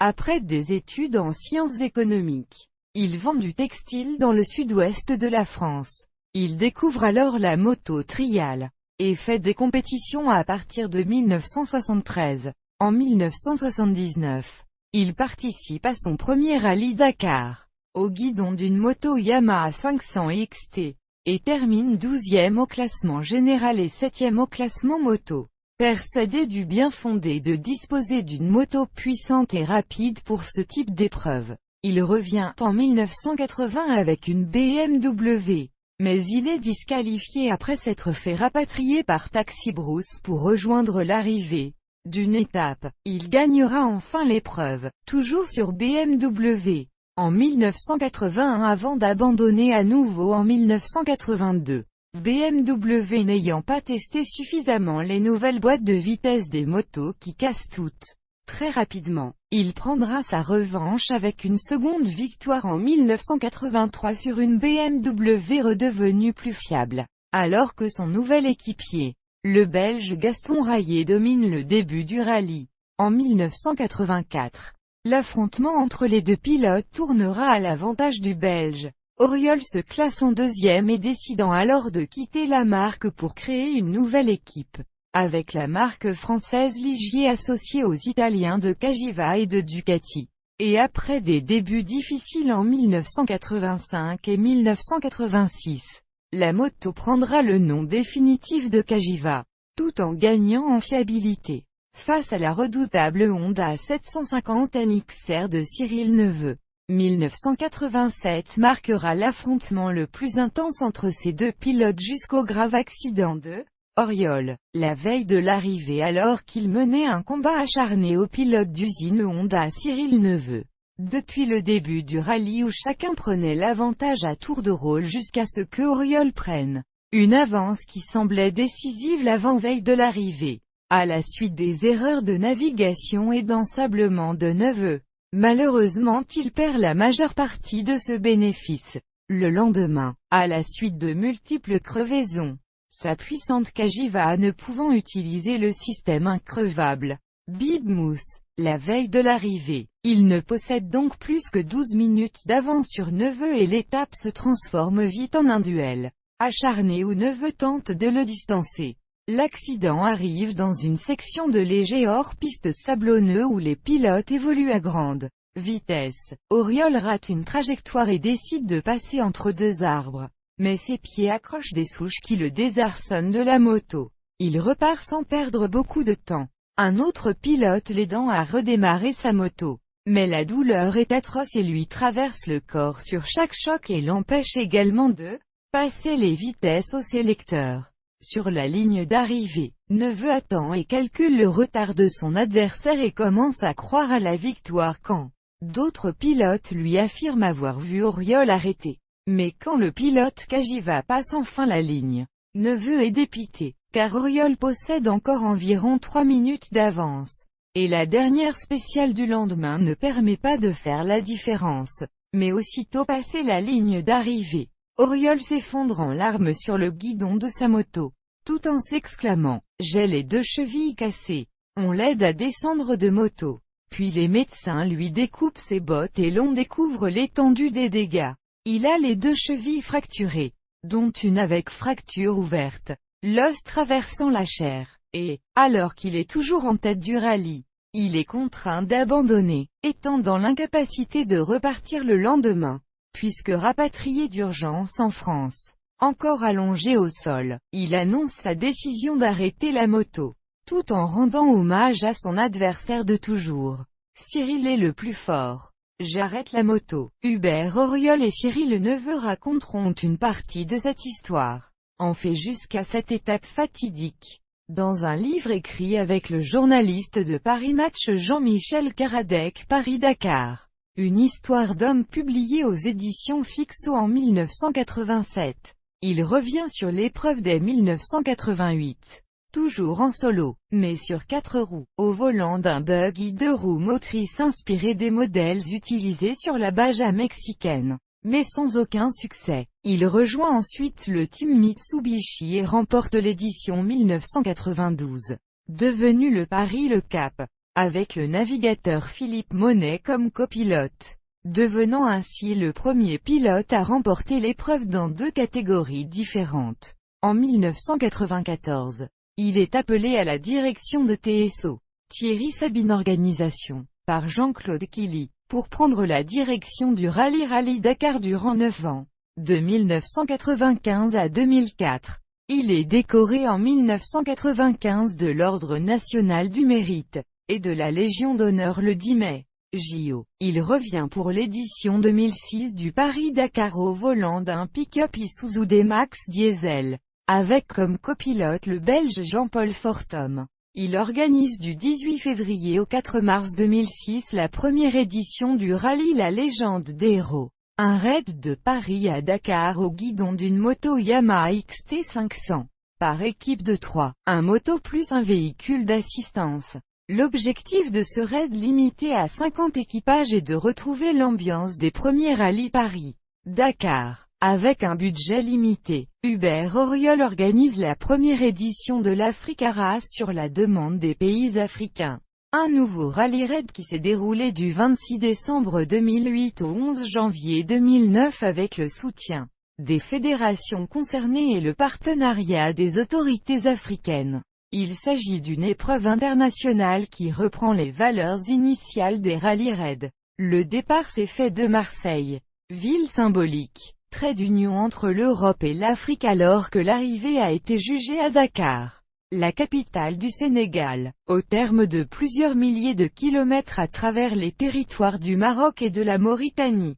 Après des études en sciences économiques, il vend du textile dans le sud-ouest de la France. Il découvre alors la moto trial, et fait des compétitions à partir de 1973. En 1979, il participe à son premier rallye Dakar, au guidon d'une moto Yamaha 500 XT, et termine 12e au classement général et 7e au classement moto. Persuadé du bien fondé de disposer d'une moto puissante et rapide pour ce type d'épreuve, il revient en 1980 avec une BMW. Mais il est disqualifié après s'être fait rapatrier par Taxi Brousse pour rejoindre l'arrivée d'une étape. Il gagnera enfin l'épreuve, toujours sur BMW, en 1981 avant d'abandonner à nouveau en 1982. BMW n'ayant pas testé suffisamment les nouvelles boîtes de vitesse des motos qui cassent toutes. Très rapidement, il prendra sa revanche avec une seconde victoire en 1983 sur une BMW redevenue plus fiable, alors que son nouvel équipier, le Belge Gaston Raillet, domine le début du rallye. En 1984, l'affrontement entre les deux pilotes tournera à l'avantage du Belge. Auriol se classe en deuxième et décidant alors de quitter la marque pour créer une nouvelle équipe, avec la marque française Ligier associée aux Italiens de Cagiva et de Ducati. Et après des débuts difficiles en 1985 et 1986, la moto prendra le nom définitif de Cagiva, tout en gagnant en fiabilité, face à la redoutable Honda 750 NXR de Cyril Neveu. 1987 marquera l'affrontement le plus intense entre ces deux pilotes jusqu'au grave accident de Auriol, la veille de l'arrivée alors qu'il menait un combat acharné au pilote d'usine Honda Cyril Neveu. Depuis le début du rallye où chacun prenait l'avantage à tour de rôle jusqu'à ce que Auriol prenne une avance qui semblait décisive l'avant-veille de l'arrivée, à la suite des erreurs de navigation et d'ensablement de Neveu. Malheureusement il perd la majeure partie de ce bénéfice. Le lendemain, à la suite de multiples crevaisons, sa puissante Cagiva ne pouvant utiliser le système increvable Bib-Mousse, la veille de l'arrivée, il ne possède donc plus que 12 minutes d'avance sur Neveu et l'étape se transforme vite en un duel acharné où Neveu tente de le distancer. L'accident arrive dans une section de léger hors-piste sablonneux où les pilotes évoluent à grande vitesse. Auriol rate une trajectoire et décide de passer entre deux arbres, mais ses pieds accrochent des souches qui le désarçonnent de la moto. Il repart sans perdre beaucoup de temps, un autre pilote l'aidant à redémarrer sa moto. Mais la douleur est atroce et lui traverse le corps sur chaque choc et l'empêche également de passer les vitesses au sélecteur. Sur la ligne d'arrivée, Neveu attend et calcule le retard de son adversaire et commence à croire à la victoire quand d'autres pilotes lui affirment avoir vu Auriol arrêter. Mais quand le pilote Cagiva passe enfin la ligne, Neveu est dépité, car Auriol possède encore environ 3 minutes d'avance. Et la dernière spéciale du lendemain ne permet pas de faire la différence. Mais aussitôt passé la ligne d'arrivée, Auriol s'effondre en larmes sur le guidon de sa moto, tout en s'exclamant « J'ai les 2 chevilles cassées ». On l'aide à descendre de moto. Puis les médecins lui découpent ses bottes et l'on découvre l'étendue des dégâts. Il a les 2 chevilles fracturées, dont une avec fracture ouverte, l'os traversant la chair, et, alors qu'il est toujours en tête du rallye, il est contraint d'abandonner, étant dans l'incapacité de repartir le lendemain, puisque rapatrié d'urgence en France. Encore allongé au sol, il annonce sa décision d'arrêter la moto, tout en rendant hommage à son adversaire de toujours. Cyril est le plus fort. J'arrête la moto. Hubert Auriol et Cyril Neveu raconteront une partie de cette histoire, en fait jusqu'à cette étape fatidique. Dans un livre écrit avec le journaliste de Paris Match Jean-Michel Karadec, Paris-Dakar. Une histoire d'homme publiée aux éditions Fixo en 1987. Il revient sur l'épreuve dès 1988. Toujours en solo, mais sur 4 roues, au volant d'un buggy 2 roues motrices inspiré des modèles utilisés sur la Baja mexicaine. Mais sans aucun succès. Il rejoint ensuite le team Mitsubishi et remporte l'édition 1992, devenu le Paris-Le Cap. avec le navigateur Philippe Monet comme copilote, devenant ainsi le premier pilote à remporter l'épreuve dans 2 catégories différentes. En 1994, il est appelé à la direction de TSO, Thierry Sabine Organisation, par Jean-Claude Killy, pour prendre la direction du Rallye Dakar durant 9 ans, de 1995 à 2004. Il est décoré en 1995 de l'Ordre national du mérite, et de la Légion d'honneur le 10 mai. JO. Il revient pour l'édition 2006 du Paris-Dakar au volant d'un pick-up Isuzu D-Max diesel, avec comme copilote le Belge Jean-Paul Fortum. Il organise du 18 février au 4 mars 2006 la première édition du rallye La Légende des Héros. Un raid de Paris à Dakar au guidon d'une moto Yamaha XT500. Par équipe de 3, un moto plus un véhicule d'assistance. L'objectif de ce raid limité à 50 équipages est de retrouver l'ambiance des premiers rallyes Paris-Dakar. Avec un budget limité, Hubert Auriol organise la première édition de l'Africa Race sur la demande des pays africains. Un nouveau rallye raid qui s'est déroulé du 26 décembre 2008 au 11 janvier 2009 avec le soutien des fédérations concernées et le partenariat des autorités africaines. Il s'agit d'une épreuve internationale qui reprend les valeurs initiales des rallye raids. Le départ s'est fait de Marseille, ville symbolique, trait d'union entre l'Europe et l'Afrique alors que l'arrivée a été jugée à Dakar, la capitale du Sénégal, au terme de plusieurs milliers de kilomètres à travers les territoires du Maroc et de la Mauritanie.